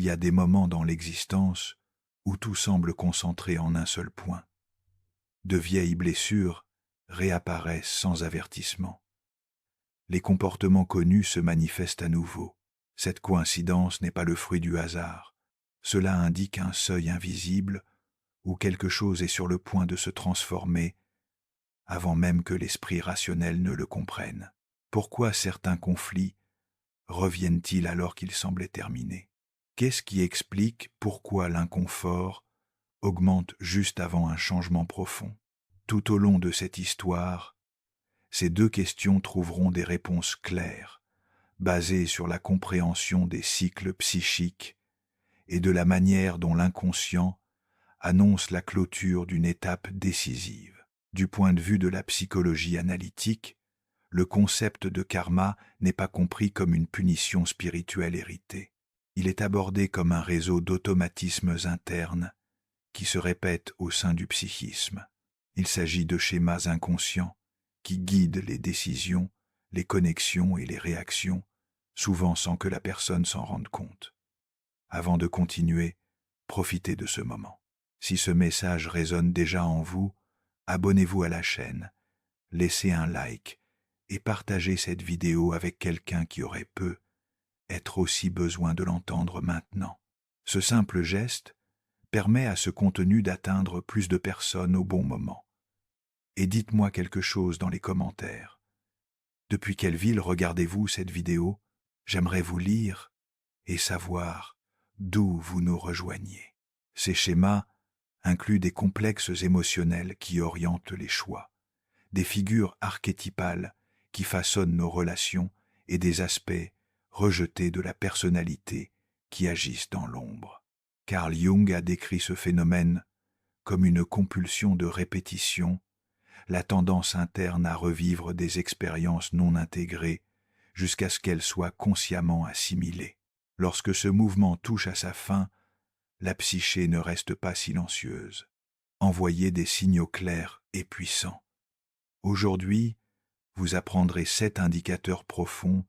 y a des moments dans l'existence où tout semble concentré en un seul point. De vieilles blessures réapparaissent sans avertissement. Les comportements connus se manifestent à nouveau. Cette coïncidence n'est pas le fruit du hasard. Cela indique un seuil invisible où quelque chose est sur le point de se transformer avant même que l'esprit rationnel ne le comprenne. Pourquoi certains conflits reviennent-ils alors qu'ils semblaient terminés? Qu'est-ce qui explique pourquoi l'inconfort augmente juste avant un changement profond? Tout au long de cette histoire, ces deux questions trouveront des réponses claires, basées sur la compréhension des cycles psychiques et de la manière dont l'inconscient annonce la clôture d'une étape décisive. Du point de vue de la psychologie analytique, le concept de karma n'est pas compris comme une punition spirituelle héritée. Il est abordé comme un réseau d'automatismes internes qui se répètent au sein du psychisme. Il s'agit de schémas inconscients qui guident les décisions, les connexions et les réactions, souvent sans que la personne s'en rende compte. Avant de continuer, profitez de ce moment. Si ce message résonne déjà en vous, abonnez-vous à la chaîne, laissez un like et partagez cette vidéo avec quelqu'un qui aurait être aussi besoin de l'entendre maintenant. Ce simple geste permet à ce contenu d'atteindre plus de personnes au bon moment. Et dites-moi quelque chose dans les commentaires. Depuis quelle ville regardez-vous cette vidéo? J'aimerais vous lire et savoir d'où vous nous rejoignez. Ces schémas incluent des complexes émotionnels qui orientent les choix, des figures archétypales qui façonnent nos relations et des aspects rejetés de la personnalité qui agissent dans l'ombre. Carl Jung a décrit ce phénomène comme une compulsion de répétition, la tendance interne à revivre des expériences non intégrées jusqu'à ce qu'elles soient consciemment assimilées. Lorsque ce mouvement touche à sa fin, la psyché ne reste pas silencieuse. Envoyez des signaux clairs et puissants. Aujourd'hui, vous apprendrez 7 indicateurs profonds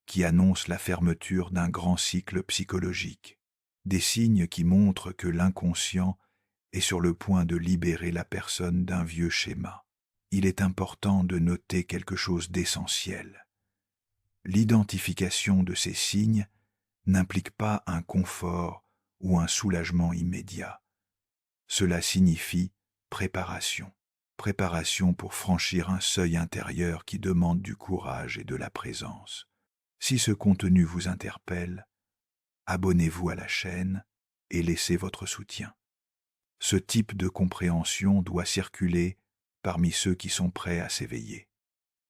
qui annoncent la fermeture d'un grand cycle psychologique. Des signes qui montrent que l'inconscient est sur le point de libérer la personne d'un vieux schéma. Il est important de noter quelque chose d'essentiel. L'identification de ces signes n'implique pas un confort ou un soulagement immédiat. Cela signifie préparation. Préparation pour franchir un seuil intérieur qui demande du courage et de la présence. Si ce contenu vous interpelle, abonnez-vous à la chaîne et laissez votre soutien. Ce type de compréhension doit circuler parmi ceux qui sont prêts à s'éveiller.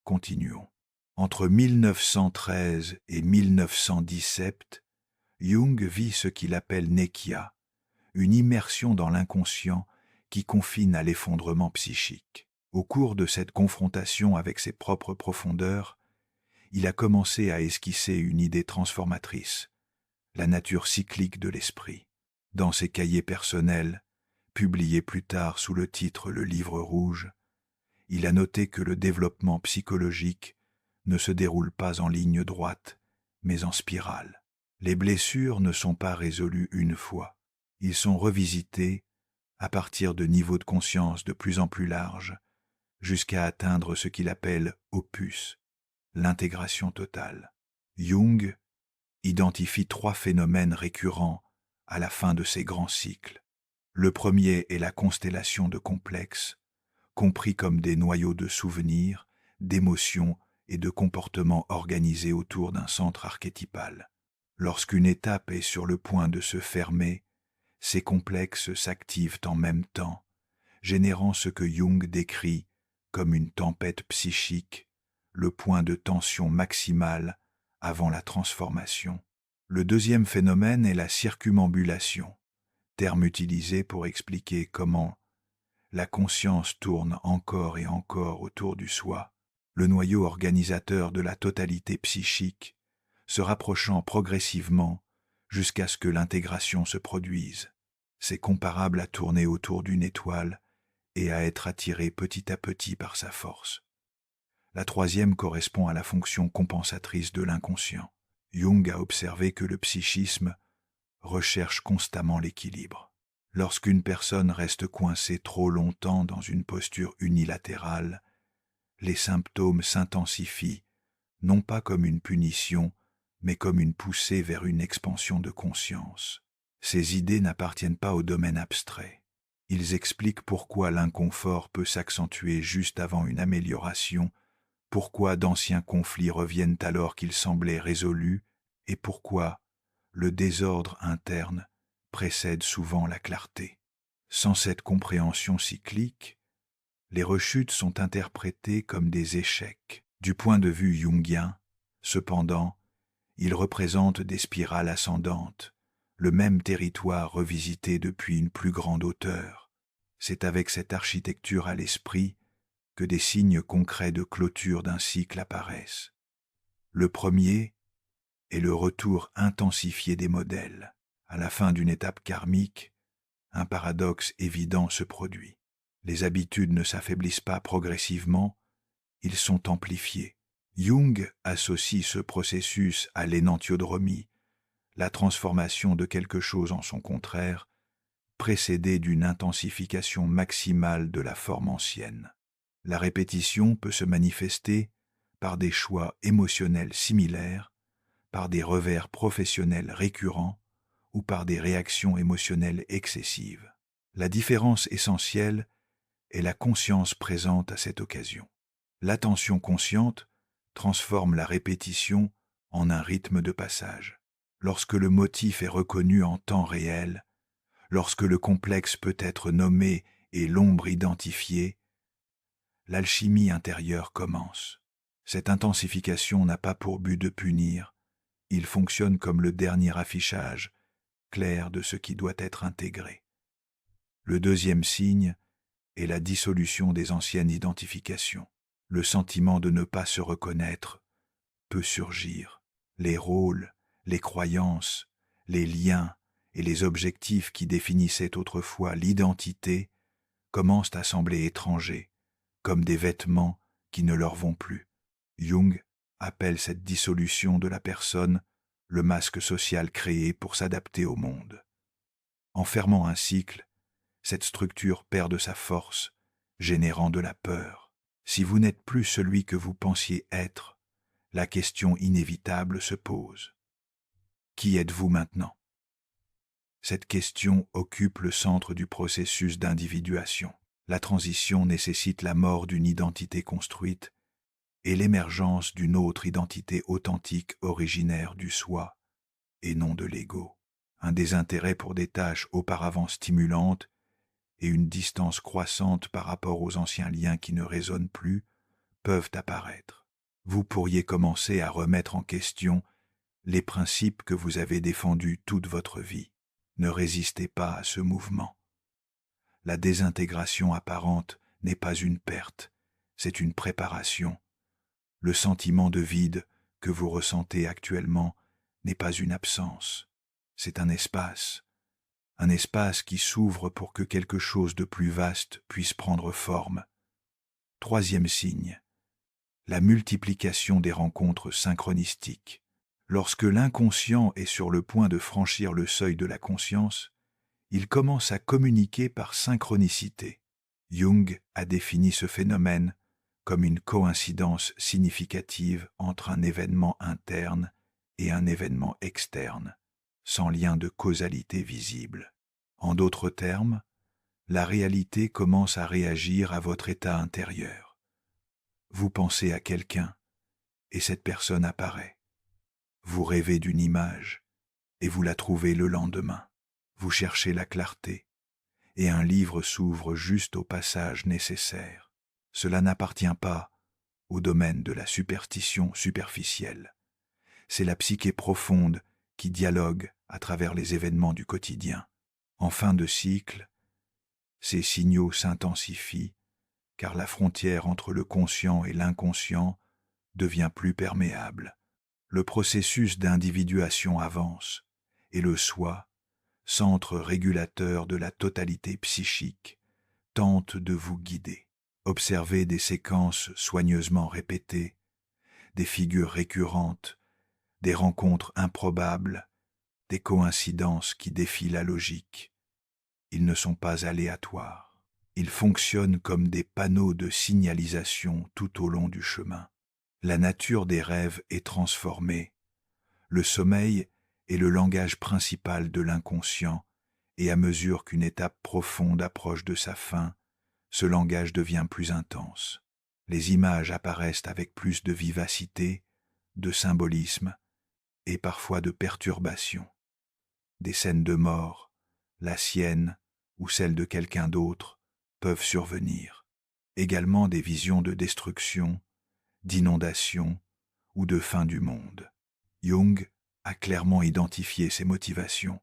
Continuons. Entre 1913 et 1917, Jung vit ce qu'il appelle nekia, une immersion dans l'inconscient qui confine à l'effondrement psychique. Au cours de cette confrontation avec ses propres profondeurs, il a commencé à esquisser une idée transformatrice, la nature cyclique de l'esprit. Dans ses cahiers personnels, publiés plus tard sous le titre Le Livre rouge, il a noté que le développement psychologique ne se déroule pas en ligne droite, mais en spirale. Les blessures ne sont pas résolues une fois. Ils sont revisités à partir de niveaux de conscience de plus en plus larges, jusqu'à atteindre ce qu'il appelle opus, l'intégration totale. Jung identifie 3 phénomènes récurrents à la fin de ces grands cycles. Le premier est la constellation de complexes, compris comme des noyaux de souvenirs, d'émotions et de comportements organisés autour d'un centre archétypal. Lorsqu'une étape est sur le point de se fermer, ces complexes s'activent en même temps, générant ce que Jung décrit comme une tempête psychique, le point de tension maximale avant la transformation. Le deuxième phénomène est la circumambulation, terme utilisé pour expliquer comment la conscience tourne encore et encore autour du soi, le noyau organisateur de la totalité psychique, se rapprochant progressivement jusqu'à ce que l'intégration se produise. C'est comparable à tourner autour d'une étoile et à être attiré petit à petit par sa force. La troisième correspond à la fonction compensatrice de l'inconscient. Jung a observé que le psychisme recherche constamment l'équilibre. Lorsqu'une personne reste coincée trop longtemps dans une posture unilatérale, les symptômes s'intensifient, non pas comme une punition, mais comme une poussée vers une expansion de conscience. Ces idées n'appartiennent pas au domaine abstrait. Ils expliquent pourquoi l'inconfort peut s'accentuer juste avant une amélioration, pourquoi d'anciens conflits reviennent alors qu'ils semblaient résolus, et pourquoi le désordre interne précède souvent la clarté. Sans cette compréhension cyclique, les rechutes sont interprétées comme des échecs. Du point de vue jungien, cependant, ils représentent des spirales ascendantes, le même territoire revisité depuis une plus grande hauteur. C'est avec cette architecture à l'esprit que des signes concrets de clôture d'un cycle apparaissent. Le premier est le retour intensifié des modèles. À la fin d'une étape karmique, un paradoxe évident se produit. Les habitudes ne s'affaiblissent pas progressivement, ils sont amplifiés. Jung associe ce processus à l'énantiodromie, la transformation de quelque chose en son contraire, précédée d'une intensification maximale de la forme ancienne. La répétition peut se manifester par des choix émotionnels similaires, par des revers professionnels récurrents ou par des réactions émotionnelles excessives. La différence essentielle est la conscience présente à cette occasion. L'attention consciente transforme la répétition en un rythme de passage. Lorsque le motif est reconnu en temps réel, lorsque le complexe peut être nommé et l'ombre identifiée, l'alchimie intérieure commence. Cette intensification n'a pas pour but de punir, il fonctionne comme le dernier affichage, clair de ce qui doit être intégré. Le deuxième signe est la dissolution des anciennes identifications. Le sentiment de ne pas se reconnaître peut surgir. Les rôles, les croyances, les liens et les objectifs qui définissaient autrefois l'identité commencent à sembler étrangers, comme des vêtements qui ne leur vont plus. Jung appelle cette dissolution de la personne le masque social créé pour s'adapter au monde. En fermant un cycle, cette structure perd de sa force, générant de la peur. Si vous n'êtes plus celui que vous pensiez être, la question inévitable se pose. Qui êtes-vous maintenant? Cette question occupe le centre du processus d'individuation. La transition nécessite la mort d'une identité construite et l'émergence d'une autre identité authentique originaire du soi et non de l'ego. Un désintérêt pour des tâches auparavant stimulantes et une distance croissante par rapport aux anciens liens qui ne résonnent plus peuvent apparaître. Vous pourriez commencer à remettre en question les principes que vous avez défendus toute votre vie. Ne résistez pas à ce mouvement. La désintégration apparente n'est pas une perte, c'est une préparation. Le sentiment de vide que vous ressentez actuellement n'est pas une absence, c'est un espace qui s'ouvre pour que quelque chose de plus vaste puisse prendre forme. Troisième signe, la multiplication des rencontres synchronistiques. Lorsque l'inconscient est sur le point de franchir le seuil de la conscience, il commence à communiquer par synchronicité. Jung a défini ce phénomène comme une coïncidence significative entre un événement interne et un événement externe, sans lien de causalité visible. En d'autres termes, la réalité commence à réagir à votre état intérieur. Vous pensez à quelqu'un, et cette personne apparaît. Vous rêvez d'une image, et vous la trouvez le lendemain. Vous cherchez la clarté, et un livre s'ouvre juste au passage nécessaire. Cela n'appartient pas au domaine de la superstition superficielle. C'est la psyché profonde qui dialogue à travers les événements du quotidien. En fin de cycle, ces signaux s'intensifient, car la frontière entre le conscient et l'inconscient devient plus perméable. Le processus d'individuation avance, et le soi, centre régulateur de la totalité psychique, tente de vous guider. Observez des séquences soigneusement répétées, des figures récurrentes, des rencontres improbables, des coïncidences qui défient la logique. Ils ne sont pas aléatoires. Ils fonctionnent comme des panneaux de signalisation tout au long du chemin. La nature des rêves est transformée. Le sommeil est le langage principal de l'inconscient, et à mesure qu'une étape profonde approche de sa fin, ce langage devient plus intense. Les images apparaissent avec plus de vivacité, de symbolisme et parfois de perturbation. Des scènes de mort, la sienne ou celle de quelqu'un d'autre, peuvent survenir. Également des visions de destruction, d'inondation ou de fin du monde. Jung a clairement identifié ses motivations.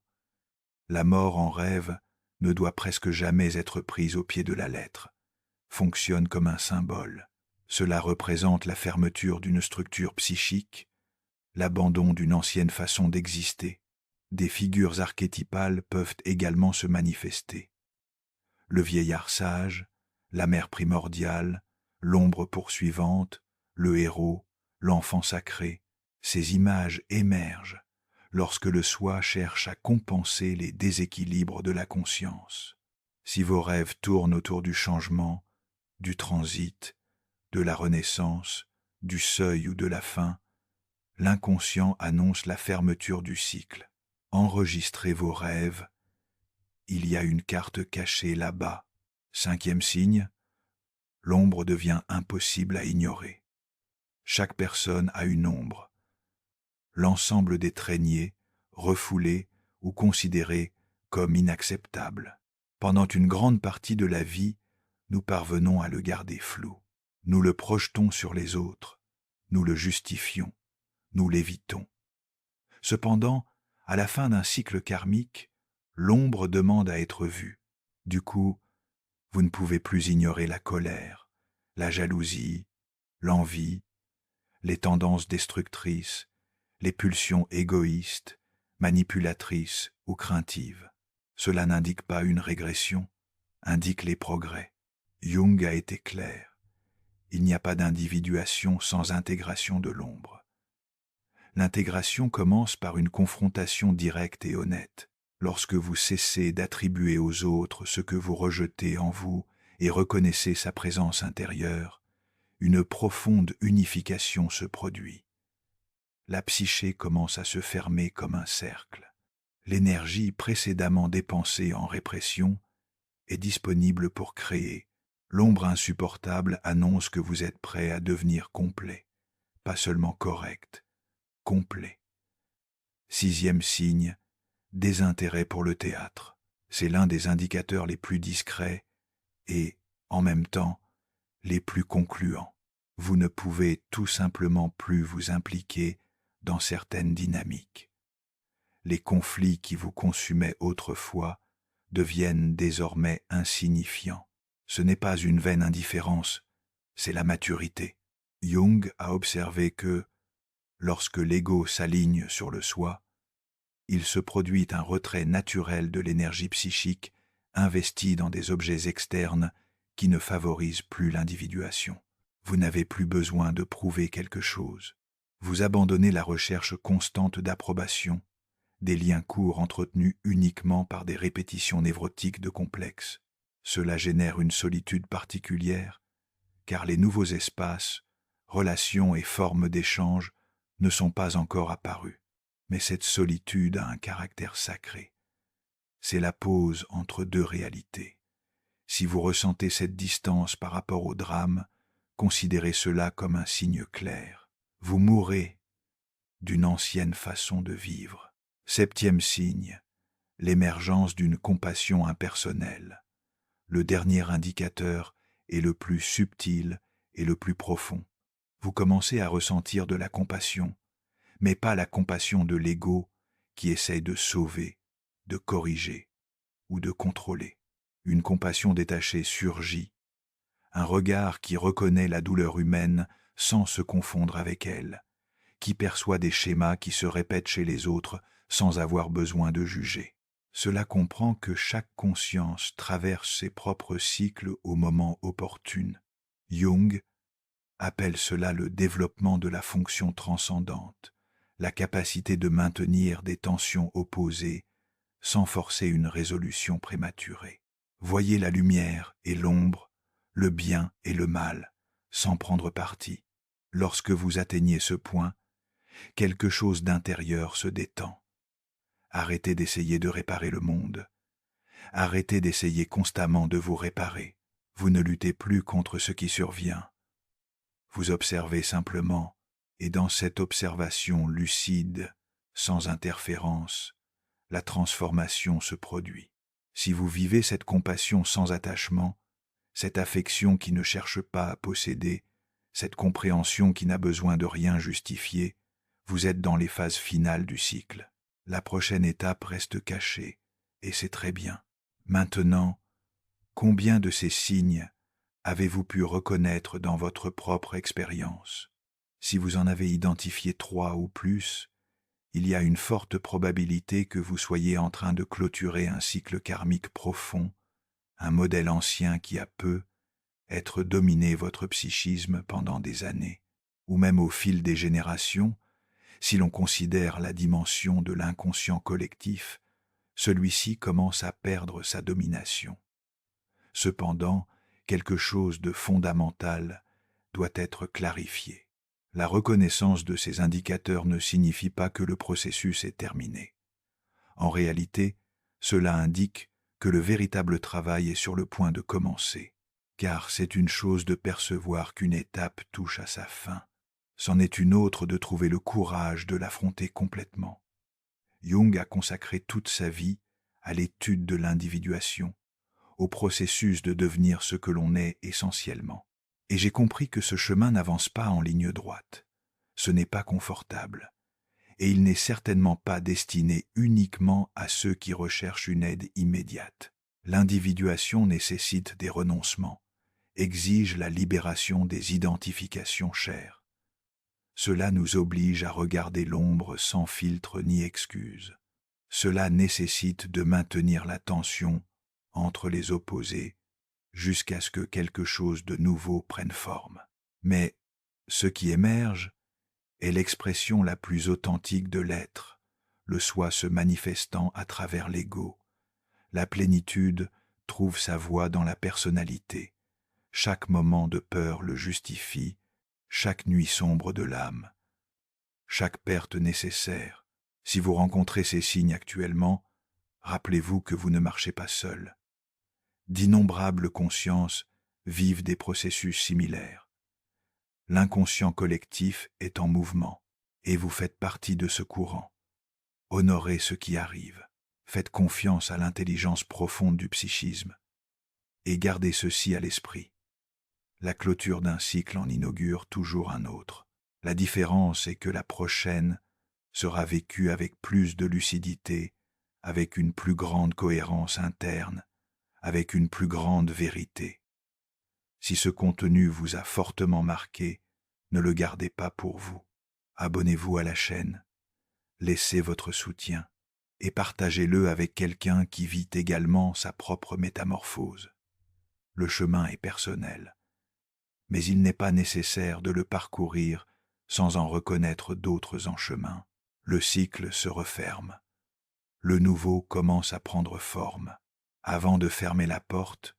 La mort en rêve ne doit presque jamais être prise au pied de la lettre, fonctionne comme un symbole. Cela représente la fermeture d'une structure psychique, l'abandon d'une ancienne façon d'exister. Des figures archétypales peuvent également se manifester. Le vieillard sage, la mère primordiale, l'ombre poursuivante, le héros, l'enfant sacré, ces images émergent lorsque le soi cherche à compenser les déséquilibres de la conscience. Si vos rêves tournent autour du changement, du transit, de la renaissance, du seuil ou de la fin, l'inconscient annonce la fermeture du cycle. Enregistrez vos rêves. Il y a une carte cachée là-bas. 5e signe, l'ombre devient impossible à ignorer. Chaque personne a une ombre. L'ensemble des traînées, refoulées ou considérées comme inacceptables. Pendant une grande partie de la vie, nous parvenons à le garder flou. Nous le projetons sur les autres, nous le justifions, nous l'évitons. Cependant, à la fin d'un cycle karmique, l'ombre demande à être vue. Du coup, vous ne pouvez plus ignorer la colère, la jalousie, l'envie, les tendances destructrices, les pulsions égoïstes, manipulatrices ou craintives. Cela n'indique pas une régression, indique les progrès. Jung a été clair. Il n'y a pas d'individuation sans intégration de l'ombre. L'intégration commence par une confrontation directe et honnête. Lorsque vous cessez d'attribuer aux autres ce que vous rejetez en vous et reconnaissez sa présence intérieure, une profonde unification se produit. La psyché commence à se fermer comme un cercle. L'énergie précédemment dépensée en répression est disponible pour créer. L'ombre insupportable annonce que vous êtes prêt à devenir complet, pas seulement correct, complet. 6e signe, désintérêt pour le théâtre. C'est l'un des indicateurs les plus discrets et, en même temps, les plus concluants. Vous ne pouvez tout simplement plus vous impliquer dans certaines dynamiques. Les conflits qui vous consumaient autrefois deviennent désormais insignifiants. Ce n'est pas une vaine indifférence, c'est la maturité. Jung a observé que, lorsque l'ego s'aligne sur le soi, il se produit un retrait naturel de l'énergie psychique investie dans des objets externes qui ne favorisent plus l'individuation. Vous n'avez plus besoin de prouver quelque chose. Vous abandonnez la recherche constante d'approbation, des liens courts entretenus uniquement par des répétitions névrotiques de complexes. Cela génère une solitude particulière, car les nouveaux espaces, relations et formes d'échange ne sont pas encore apparus. Mais cette solitude a un caractère sacré. C'est la pause entre deux réalités. Si vous ressentez cette distance par rapport au drame, considérez cela comme un signe clair. Vous mourrez d'une ancienne façon de vivre. 7e signe, l'émergence d'une compassion impersonnelle. Le dernier indicateur est le plus subtil et le plus profond. Vous commencez à ressentir de la compassion, mais pas la compassion de l'ego qui essaye de sauver, de corriger ou de contrôler. Une compassion détachée surgit, un regard qui reconnaît la douleur humaine sans se confondre avec elle, qui perçoit des schémas qui se répètent chez les autres sans avoir besoin de juger. Cela comprend que chaque conscience traverse ses propres cycles au moment opportun. Jung appelle cela le développement de la fonction transcendante, la capacité de maintenir des tensions opposées sans forcer une résolution prématurée. Voyez la lumière et l'ombre, le bien et le mal, sans prendre parti. Lorsque vous atteignez ce point, quelque chose d'intérieur se détend. Arrêtez d'essayer de réparer le monde. Arrêtez d'essayer constamment de vous réparer. Vous ne luttez plus contre ce qui survient. Vous observez simplement, et dans cette observation lucide, sans interférence, la transformation se produit. Si vous vivez cette compassion sans attachement, cette affection qui ne cherche pas à posséder, cette compréhension qui n'a besoin de rien justifier, vous êtes dans les phases finales du cycle. La prochaine étape reste cachée, et c'est très bien. Maintenant, combien de ces signes avez-vous pu reconnaître dans votre propre expérience? Si vous en avez identifié 3 ou plus, il y a une forte probabilité que vous soyez en train de clôturer un cycle karmique profond, un modèle ancien qui a peu être dominé votre psychisme pendant des années, ou même au fil des générations. Si l'on considère la dimension de l'inconscient collectif, celui-ci commence à perdre sa domination. Cependant, quelque chose de fondamental doit être clarifié. La reconnaissance de ces indicateurs ne signifie pas que le processus est terminé. En réalité, cela indique que le véritable travail est sur le point de commencer, car c'est une chose de percevoir qu'une étape touche à sa fin. C'en est une autre de trouver le courage de l'affronter complètement. Jung a consacré toute sa vie à l'étude de l'individuation, au processus de devenir ce que l'on est essentiellement. Et j'ai compris que ce chemin n'avance pas en ligne droite. Ce n'est pas confortable. Et il n'est certainement pas destiné uniquement à ceux qui recherchent une aide immédiate. L'individuation nécessite des renoncements, exige la libération des identifications chères. Cela nous oblige à regarder l'ombre sans filtre ni excuse. Cela nécessite de maintenir la tension entre les opposés jusqu'à ce que quelque chose de nouveau prenne forme. Mais ce qui émerge est l'expression la plus authentique de l'être, le soi se manifestant à travers l'ego. La plénitude trouve sa voie dans la personnalité. Chaque moment de peur le justifie, chaque nuit sombre de l'âme, chaque perte nécessaire. Si vous rencontrez ces signes actuellement, rappelez-vous que vous ne marchez pas seul. D'innombrables consciences vivent des processus similaires. L'inconscient collectif est en mouvement, et vous faites partie de ce courant. Honorez ce qui arrive. Faites confiance à l'intelligence profonde du psychisme, et gardez ceci à l'esprit. La clôture d'un cycle en inaugure toujours un autre. La différence est que la prochaine sera vécue avec plus de lucidité, avec une plus grande cohérence interne, avec une plus grande vérité. Si ce contenu vous a fortement marqué, ne le gardez pas pour vous. Abonnez-vous à la chaîne, laissez votre soutien et partagez-le avec quelqu'un qui vit également sa propre métamorphose. Le chemin est personnel, mais il n'est pas nécessaire de le parcourir sans en reconnaître d'autres en chemin. Le cycle se referme. Le nouveau commence à prendre forme. Avant de fermer la porte,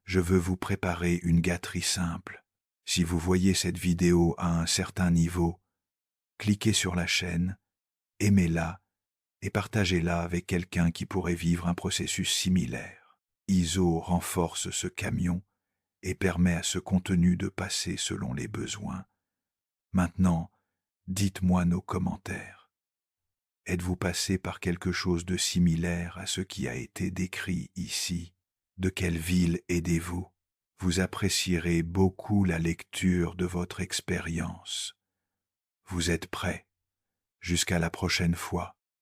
je veux vous préparer une gâterie simple. Si vous voyez cette vidéo à un certain niveau, cliquez sur la chaîne, aimez-la et partagez-la avec quelqu'un qui pourrait vivre un processus similaire. ISO renforce ce camion et permet à ce contenu de passer selon les besoins. Maintenant, dites-moi nos commentaires. Êtes-vous passé par quelque chose de similaire à ce qui a été décrit ici? De quelle ville aidez-vous? Vous apprécierez beaucoup la lecture de votre expérience. Vous êtes prêts? Jusqu'à la prochaine fois.